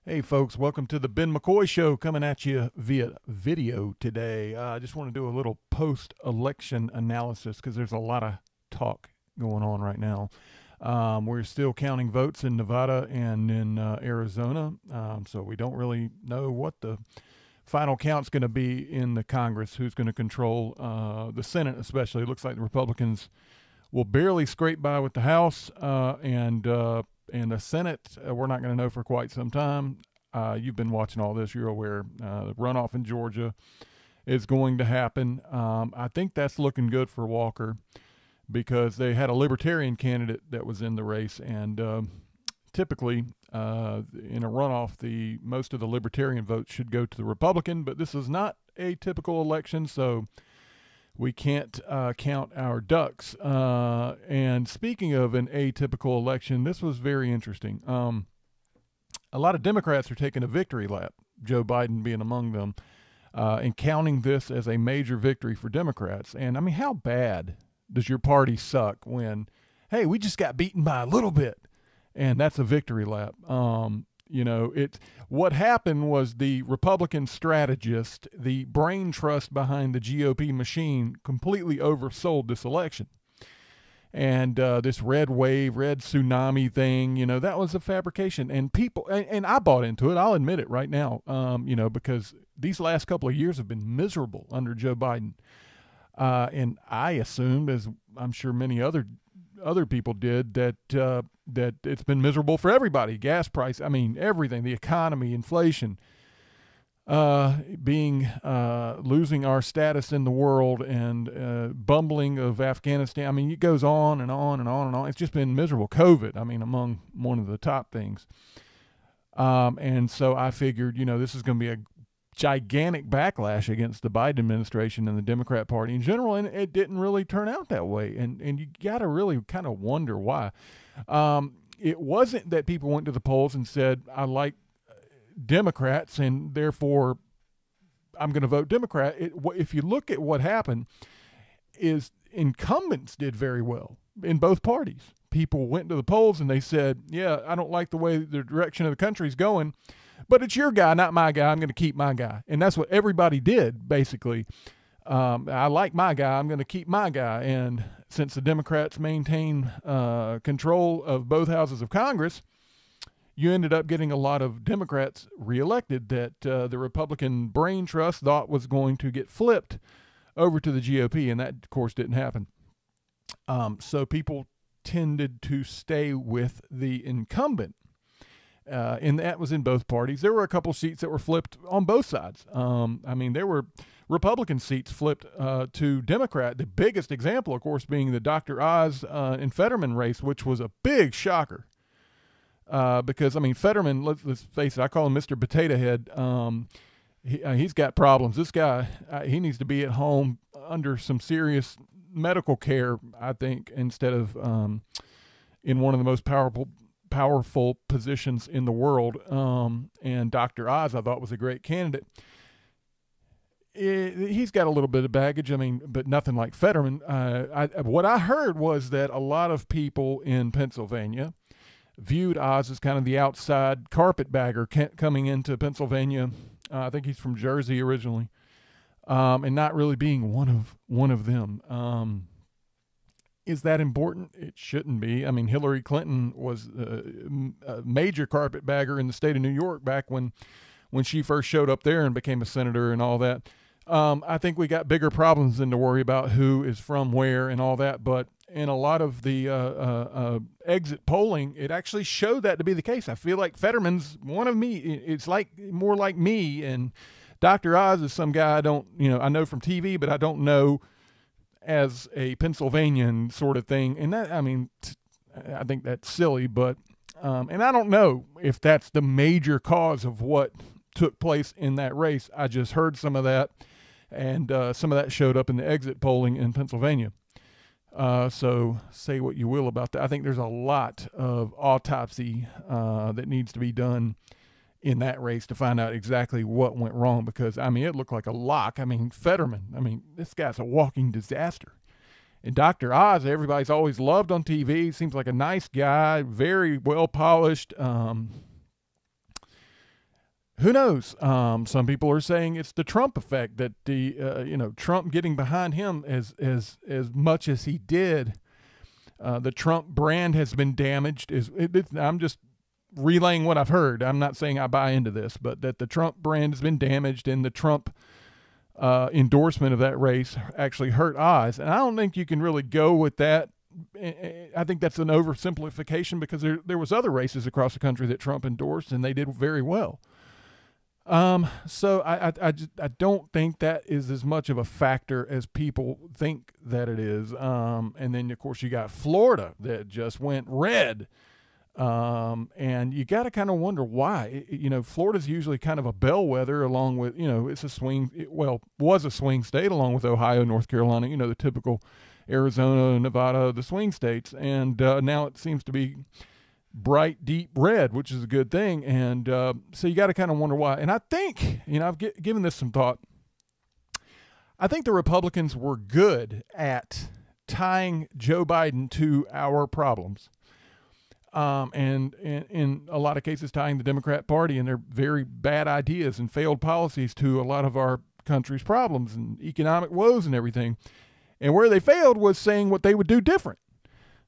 Hey folks, welcome to the McCoy Show, coming at you via video today. I just want to do a little post-election analysis because there's a lot of talk going on right now. We're still counting votes in Nevada and in Arizona, so we don't really know what the final count's going to be in the Congress, who's going to control the Senate especially. It looks like the Republicans will barely scrape by with the House, and the Senate, we're not going to know for quite some time. You've been watching all this. You're aware. The runoff in Georgia is going to happen. I think that's looking good for Walker because they had a Libertarian candidate that was in the race. And typically, in a runoff, most of the Libertarian votes should go to the Republican. But this is not a typical election, so we can't count our ducks. And speaking of an atypical election, this was very interesting. A lot of Democrats are taking a victory lap, Joe Biden being among them, and counting this as a major victory for Democrats. And I mean, how bad does your party suck when, hey, we just got beaten by a little bit, and that's a victory lap? What happened was the Republican strategist, the brain trust behind the GOP machine, completely oversold this election. And this red wave, red tsunami thing, that was a fabrication. And people, and I bought into it. I'll admit it right now, because these last couple of years have been miserable under Joe Biden. And I assumed, as I'm sure many other people did, that it's been miserable for everybody. Gas price, I mean, everything, the economy, inflation, losing our status in the world, and bumbling of Afghanistan. I mean, it goes on and on and on and on. It's just been miserable. COVID, I mean, among one of the top things. And so I figured, this is going to be a gigantic backlash against the Biden administration and the Democrat Party in general, and it didn't really turn out that way. And you got to really kind of wonder why. It wasn't that people went to the polls and said, I like Democrats, and therefore I'm going to vote Democrat. If you look at what happened, is incumbents did very well in both parties. People went to the polls and they said, yeah, I don't like the way the direction of the country's going, but it's your guy, not my guy. I'm going to keep my guy. And that's what everybody did, basically. I like my guy. I'm going to keep my guy. And since the Democrats maintain control of both houses of Congress, you ended up getting a lot of Democrats reelected that the Republican brain trust thought was going to get flipped over to the GOP. And that, of course, didn't happen. So people tended to stay with the incumbent. And that was in both parties. There were a couple seats that were flipped on both sides. There were Republican seats flipped to Democrat. The biggest example, of course, being the Dr. Oz and Fetterman race, which was a big shocker. Because, Fetterman, let's face it, I call him Mr. Potato Head. He's got problems. This guy, he needs to be at home under some serious medical care, I think, instead of in one of the most powerful positions in the world. And Dr. Oz, I thought, was a great candidate. He's got a little bit of baggage, but nothing like Fetterman. What I heard was that a lot of people in Pennsylvania viewed Oz as kind of the outside carpetbagger coming into Pennsylvania. I think he's from Jersey originally, and not really being one of them. Is that important? It shouldn't be. Hillary Clinton was a major carpetbagger in the state of New York back when she first showed up there and became a senator and all that. I think we got bigger problems than to worry about who is from where and all that. But in a lot of the exit polling, it actually showed that to be the case. I feel like Fetterman's one of me. It's like more like me, and Dr. Oz is some guy I know from TV, but I don't know as a Pennsylvanian sort of thing. And that, I think that's silly, but and I don't know if that's the major cause of what took place in that race. I just heard some of that, and some of that showed up in the exit polling in Pennsylvania. So say what you will about that. I think there's a lot of autopsy that needs to be done in that race to find out exactly what went wrong, because, it looked like a lock. Fetterman, this guy's a walking disaster. And Dr. Oz, everybody's always loved on TV. Seems like a nice guy, very well polished. who knows? Some people are saying it's the Trump effect, that the Trump getting behind him as much as he did. The Trump brand has been damaged. I'm just relaying what I've heard. I'm not saying I buy into this, but that the Trump brand has been damaged, and the Trump endorsement of that race actually hurt Oz. And I don't think you can really go with that. I think that's an oversimplification, because there was other races across the country that Trump endorsed, and they did very well. So I don't think that is as much of a factor as people think that it is. And then of course you got Florida that just went red. And you got to kind of wonder why. Florida's usually kind of a bellwether, along with, it's was a swing state along with Ohio, North Carolina, the typical Arizona, Nevada, the swing states. And now it seems to be bright, deep red, which is a good thing. And so you got to kind of wonder why. And I think, I've given this some thought. I think the Republicans were good at tying Joe Biden to our problems. And in a lot of cases tying the Democrat Party and their very bad ideas and failed policies to a lot of our country's problems and economic woes and everything. And where they failed was saying what they would do different,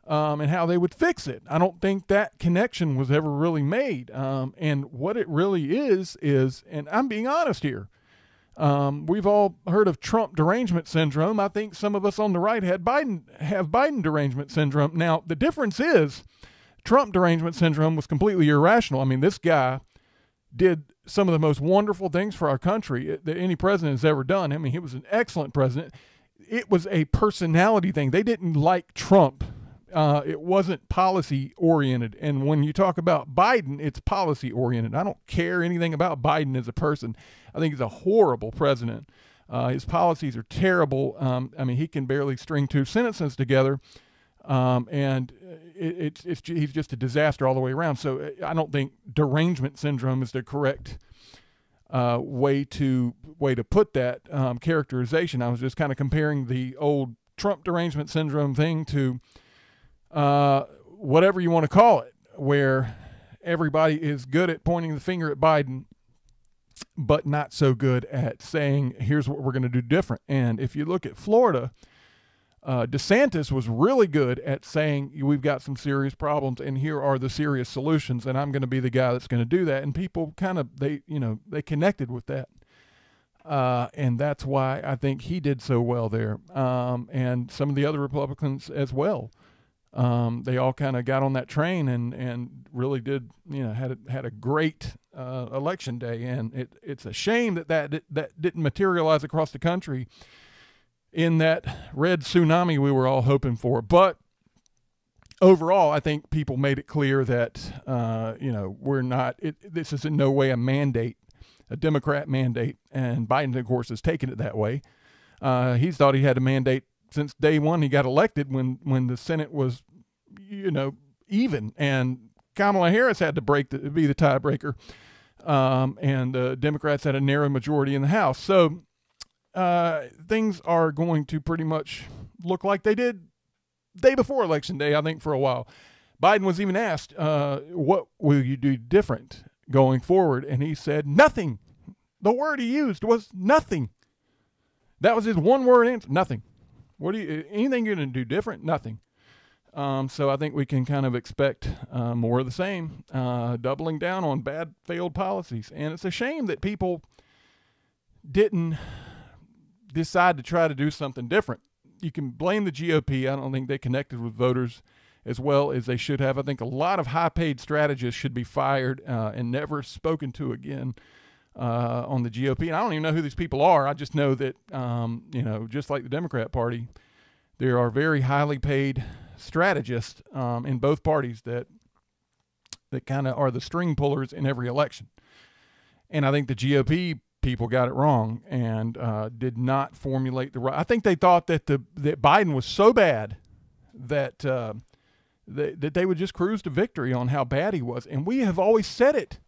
and how they would fix it. I don't think that connection was ever really made. And what it really is, and I'm being honest here, we've all heard of Trump derangement syndrome. I think some of us on the right have Biden derangement syndrome. Now, the difference is Trump derangement syndrome was completely irrational. I mean, this guy did some of the most wonderful things for our country that any president has ever done. I mean, he was an excellent president. It was a personality thing. They didn't like Trump. It wasn't policy oriented. And when you talk about Biden, it's policy oriented. I don't care anything about Biden as a person. I think he's a horrible president. His policies are terrible. I mean, he can barely string two sentences together. And he's just a disaster all the way around. So I don't think derangement syndrome is the correct way to put that characterization. I was just kind of comparing the old Trump derangement syndrome thing to whatever you want to call it, where everybody is good at pointing the finger at Biden, but not so good at saying, here's what we're going to do different. And if you look at Florida, DeSantis was really good at saying, we've got some serious problems and here are the serious solutions, and I'm going to be the guy that's going to do that. And people kind of, they connected with that. And that's why I think he did so well there. And some of the other Republicans as well. They all kind of got on that train and really did, had a great election day. And it's a shame that didn't materialize across the country in that red tsunami we were all hoping for. But overall, I think people made it clear that, we're not, this is in no way a mandate, a Democrat mandate. And Biden, of course, has taken it that way. He's thought he had a mandate since day one he got elected, when the Senate was, even. And Kamala Harris had to be the tiebreaker. And the Democrats had a narrow majority in the House. So, things are going to pretty much look like they did day before Election Day, I think, for a while. Biden was even asked, what will you do different going forward? And he said, nothing. The word he used was nothing. That was his one-word answer, nothing. Anything you're going to do different? Nothing. So I think we can kind of expect more of the same, doubling down on bad, failed policies. And it's a shame that people didn't decide to try to do something different. You can blame the GOP. I don't think they connected with voters as well as they should have. I think a lot of high-paid strategists should be fired and never spoken to again on the GOP. And I don't even know who these people are. I just know that, just like the Democrat Party, there are very highly paid strategists in both parties that kind of are the string pullers in every election. And I think the GOP people got it wrong and did not formulate the right. I think they thought that that Biden was so bad that that they would just cruise to victory on how bad he was. And we have always said it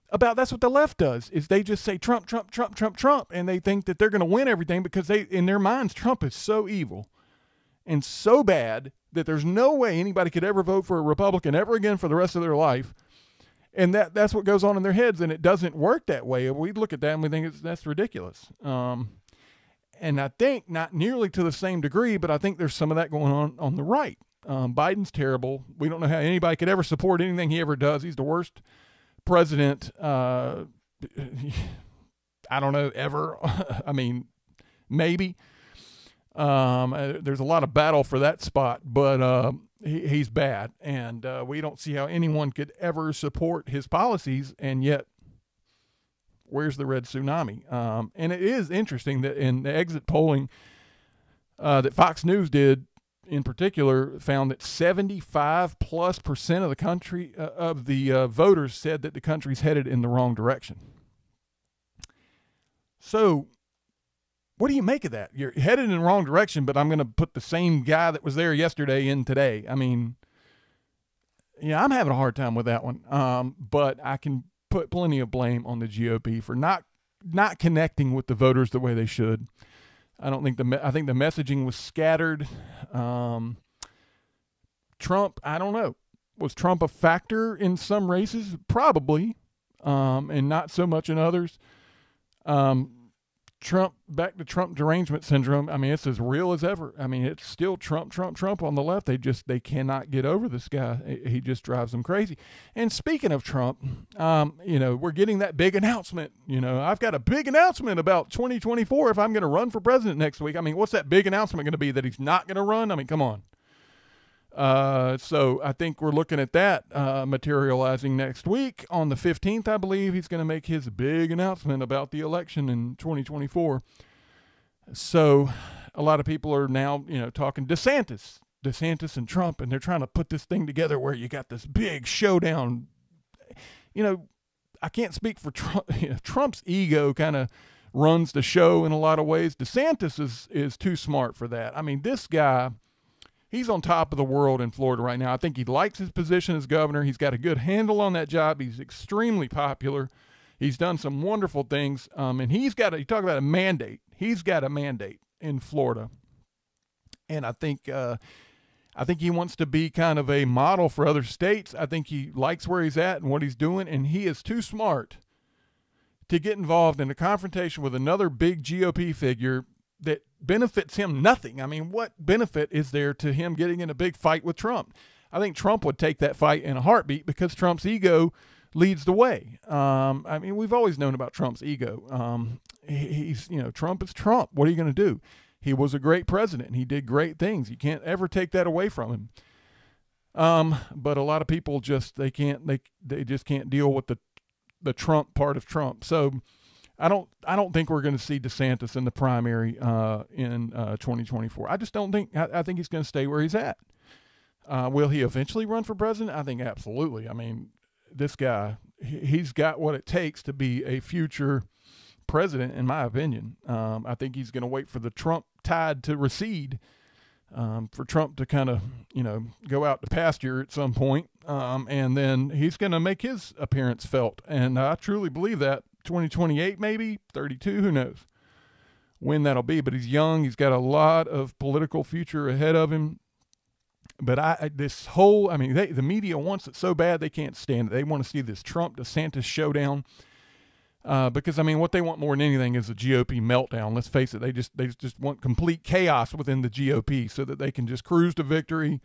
about, that's what the left does, is they just say Trump, Trump, Trump, Trump, Trump, and they think that they're going to win everything because in their minds, Trump is so evil and so bad that there's no way anybody could ever vote for a Republican ever again for the rest of their life. And that's what goes on in their heads, and it doesn't work that way. We look at that and we think that's ridiculous. And I think not nearly to the same degree, but I think there's some of that going on the right. Biden's terrible. We don't know how anybody could ever support anything he ever does. He's the worst president, I don't know, ever. I mean, maybe. There's a lot of battle for that spot, but he's bad. And we don't see how anyone could ever support his policies, and yet where's the red tsunami? And it is interesting that in the exit polling that Fox News did, in particular, found that 75+% of the country of the voters said that the country's headed in the wrong direction. So what do you make of that? You're headed in the wrong direction, but I'm going to put the same guy that was there yesterday in today. I mean, yeah, I'm having a hard time with that one. But I can put plenty of blame on the GOP for not connecting with the voters the way they should. I think the messaging was scattered. Trump, I don't know. Was Trump a factor in some races? Probably, and not so much in others. Back to Trump derangement syndrome. I mean, it's as real as ever. I mean, it's still Trump on the left. They cannot get over this guy. He just drives them crazy. And speaking of Trump, we're getting that big announcement. I've got a big announcement about 2024 if I'm going to run for president next week. I mean, what's that big announcement going to be, that he's not going to run? I mean, come on. So I think we're looking at that materializing next week. On the 15th, I believe, he's going to make his big announcement about the election in 2024. So a lot of people are now, talking DeSantis and Trump, and they're trying to put this thing together where you got this big showdown. I can't speak for Trump. Trump's ego kind of runs the show in a lot of ways. DeSantis is too smart for that. I mean, this guy, he's on top of the world in Florida right now. I think he likes his position as governor. He's got a good handle on that job. He's extremely popular. He's done some wonderful things. And you talk about a mandate. He's got a mandate in Florida. And I think he wants to be kind of a model for other states. I think he likes where he's at and what he's doing. And he is too smart to get involved in a confrontation with another big GOP figure that benefits him nothing. I mean, what benefit is there to him getting in a big fight with Trump? I think Trump would take that fight in a heartbeat because Trump's ego leads the way. I mean, we've always known about Trump's ego. Trump is Trump. What are you going to do? He was a great president. He did great things. You can't ever take that away from him. But a lot of people just they just can't deal with the Trump part of Trump. So I don't think we're going to see DeSantis in the primary in 2024. I just don't think. I think he's going to stay where he's at. Will he eventually run for president? I think absolutely. I mean, this guy, he's got what it takes to be a future president, in my opinion. I think he's going to wait for the Trump tide to recede, for Trump to kind of, go out to pasture at some point, and then he's going to make his appearance felt. And I truly believe that. 2028, maybe 32, who knows when that'll be, but he's young. He's got a lot of political future ahead of him. But the media wants it so bad they can't stand it. They want to see this Trump DeSantis showdown, because what they want more than anything is a GOP meltdown. Let's face it, they just want complete chaos within the GOP so that they can just cruise to victory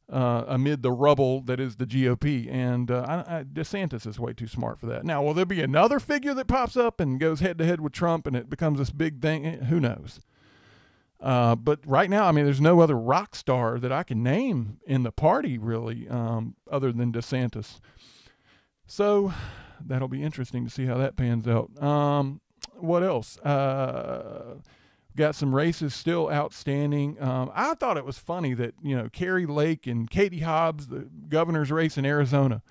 amid the rubble that is the GOP. And DeSantis is way too smart for that. Now, will there be another figure that pops up and goes head-to-head with Trump and it becomes this big thing? Who knows? But right now, there's no other rock star that I can name in the party, really, other than DeSantis. So that'll be interesting to see how that pans out. What else? Got some races still outstanding. I thought it was funny that, Carrie Lake and Katie Hobbs, the governor's race in Arizona.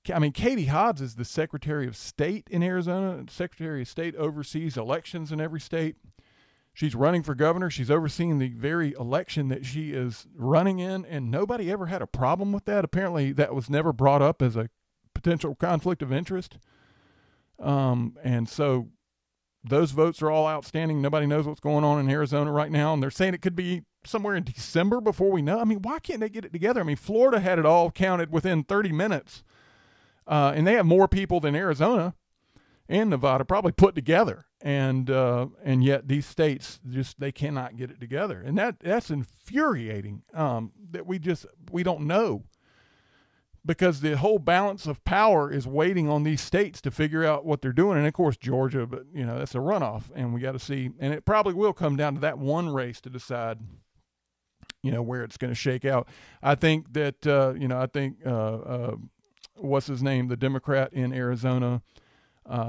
Katie Hobbs is the Secretary of State in Arizona. Secretary of State oversees elections in every state. She's running for governor. She's overseeing the very election that she is running in, and nobody ever had a problem with that. Apparently, that was never brought up as a potential conflict of interest. And so those votes are all outstanding. Nobody knows what's going on in Arizona right now, and they're saying it could be somewhere in December before we know. Why can't they get it together? Florida had it all counted within 30 minutes And they have more people than Arizona and Nevada probably put together. And yet these states they cannot get it together. And that's infuriating, that we don't know. Because the whole balance of power is waiting on these states to figure out what they're doing. And of course, Georgia, but that's a runoff, and we got to see. And it probably will come down to that one race to decide, where it's going to shake out. I think that, what's his name, the Democrat in Arizona,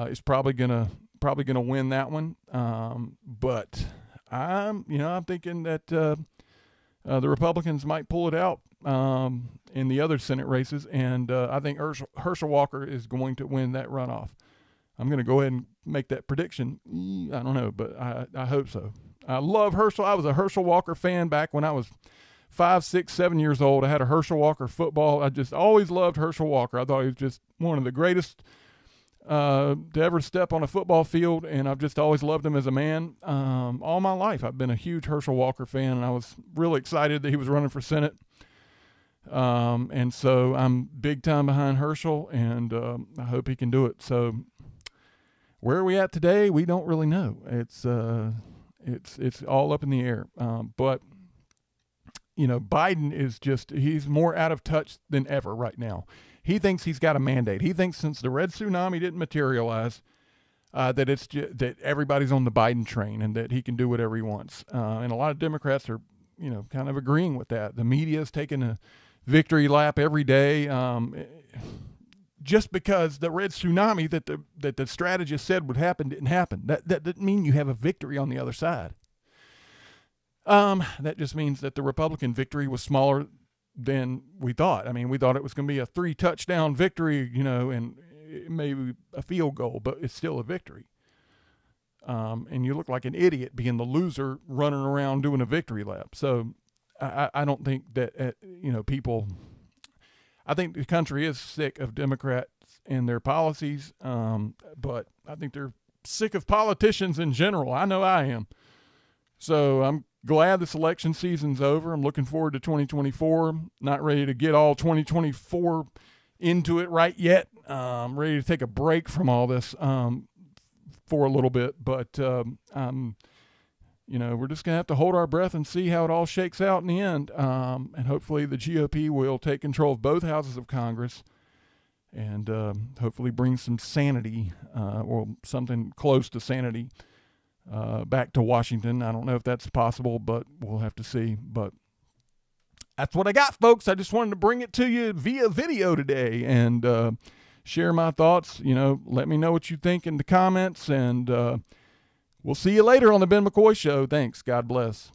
is probably gonna win that one. But I'm thinking that the Republicans might pull it out in the other Senate races, and I think Herschel Walker is going to win that runoff. I'm going to go ahead and make that prediction. I don't know, but I hope so. I love Herschel. I was a Herschel Walker fan back when I was 5, 6, 7 years old. I had a Herschel Walker football. I just always loved Herschel Walker. I thought he was just one of the greatest to ever step on a football field, and I've just always loved him as a man. All my life, I've been a huge Herschel Walker fan, and I was really excited that he was running for Senate. And so I'm big time behind Herschel, and I hope he can do it. So where are we at today? We don't really know. It's all up in the air. But Biden is he's more out of touch than ever right now. He thinks he's got a mandate. He thinks since the red tsunami didn't materialize, that that everybody's on the Biden train and that he can do whatever he wants. And a lot of Democrats are, kind of agreeing with that. The media is taking a victory lap every day. Just because the red tsunami that the strategist said would happen didn't happen. That doesn't mean you have a victory on the other side. That just means that the Republican victory was smaller than we thought. I mean, we thought it was going to be a 3-touchdown victory, and maybe a field goal, but it's still a victory. And you look like an idiot being the loser running around doing a victory lap. So I don't think that, people, I think the country is sick of Democrats and their policies. But I think they're sick of politicians in general. I know I am. So I'm glad this election season's over. I'm looking forward to 2024. Not ready to get all 2024 into it right yet. I'm ready to take a break from all this for a little bit. But, we're just going to have to hold our breath and see how it all shakes out in the end. And hopefully the GOP will take control of both houses of Congress and hopefully bring some sanity or something close to sanity back to Washington. I don't know if that's possible, but we'll have to see. But that's what I got, folks. I just wanted to bring it to you via video today and share my thoughts. Let me know what you think in the comments, and we'll see you later on the Ben McCoy Show. Thanks. God bless.